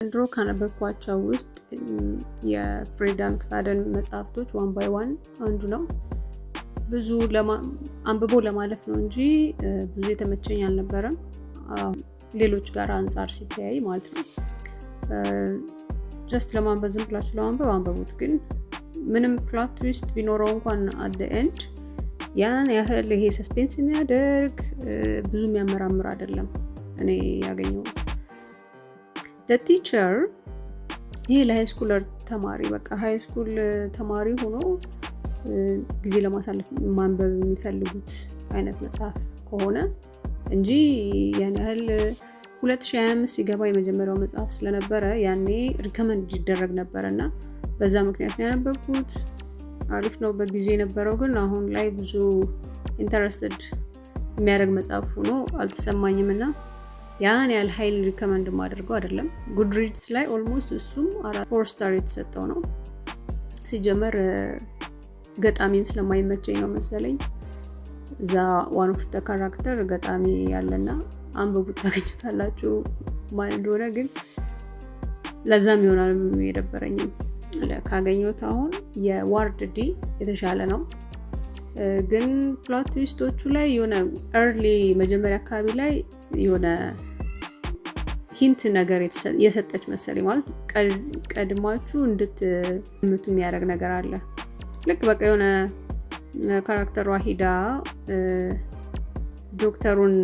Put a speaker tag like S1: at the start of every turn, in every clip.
S1: ድሮ ካነበብኳቸው ውስጥ የፍሬደም ክፋደን መጽሐፍቶች ዋን ባይ ዋን አንዱ ነው። ብዙ አንብቦ ለማለፍ ነው እንጂ ብዙ የተመቸኝ አልነበረም፣ ሌሎች ጋር አንጻር ሲተያይ ማለት ነው። ጀስት ለማንበብ ዝም ብላችሁ ለማንበብ አንብቡት፣ ግን ምንም ፕሎት ትዊስት ቢኖረው እንኳን አት ዘ ኤንድ ያን ያህል ይሄ ሰስፔንስ የሚያደርግ ብዙ የሚያመራምር አይደለም እኔ ያገኘሁት። the teacher ይሄ ለሃይ ስኩለር ተማሪ በቃ ሃይ ስኩል ተማሪ ሆኖ ጊዜ ለማሳለፍ ማንበብ የሚፈልጉት አይነት መጽሐፍ ከሆነ እንጂ ያን ያህል 2025 ሲገባ የመጀመሪያው መጽሐፍ ስለነበረ ያኔ ሪከመንድ ይደረግ ነበርና በዛ ምክንያት ነው ያነበብኩት። አሪፍ ነው በጊዜ የነበረው፣ ግን አሁን ላይ ብዙ ኢንተረስትድ የሚያደርግ መጽሐፍ ሆኖ አልተሰማኝምና ያን ያህል ሃይሊ ሪከመንድ ማድረገው አይደለም። ጉድሪድስ ላይ ኦልሞስት እሱም 4 ስታር የተሰጠው ነው። ሲጀመር ገጣሚም ስለማይመቸኝ ነው መሰለኝ። እዛ ዋን ኦፍ ዘ ካራክተር ገጣሚ ያለና አንብቡት ታገኙታላችሁ ማን እንደሆነ፣ ግን ለዛም ይሆናል የደበረኝም ካገኙት። አሁን የዋርድ ዲ የተሻለ ነው፣ ግን ፕሎት ትዊስቶቹ ላይ የሆነ early መጀመሪያ አካባቢ ላይ የሆነ ሂንት ነገር የሰጠች መሰለኝ፣ ማለት ቀድማችሁ እንድትምቱ የሚያደርግ ነገር አለ። ልክ በቃ የሆነ ካራክተሯ ሂዳ ዶክተሩን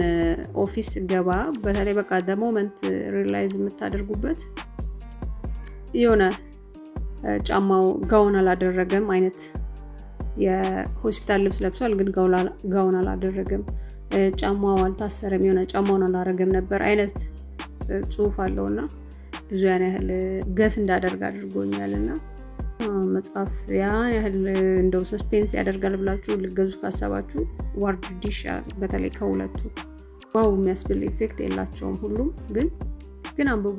S1: ኦፊስ ገባ፣ በተለይ በቃ the moment realize የምታደርጉበት የሆነ ጫማው ጋውን አላደረገም አይነት፣ የሆስፒታል ልብስ ለብሷል ግን ጋውን አላደረገም፣ ጫማው አልታሰረም የሆነ ጫማውን አላረገም ነበር አይነት ጽሁፍ አለውና ብዙ ያን ያህል ገስ እንዳደርግ አድርጎኛልና መጽሐፍ ያን ያህል እንደው ሰስፔንስ ያደርጋል ብላችሁ ልገዙ ካሰባችሁ ዋርድ ዲ ይሻላል። በተለይ ከሁለቱ ዋው የሚያስብል ኢፌክት የላቸውም ሁሉም፣ ግን አንብቡ።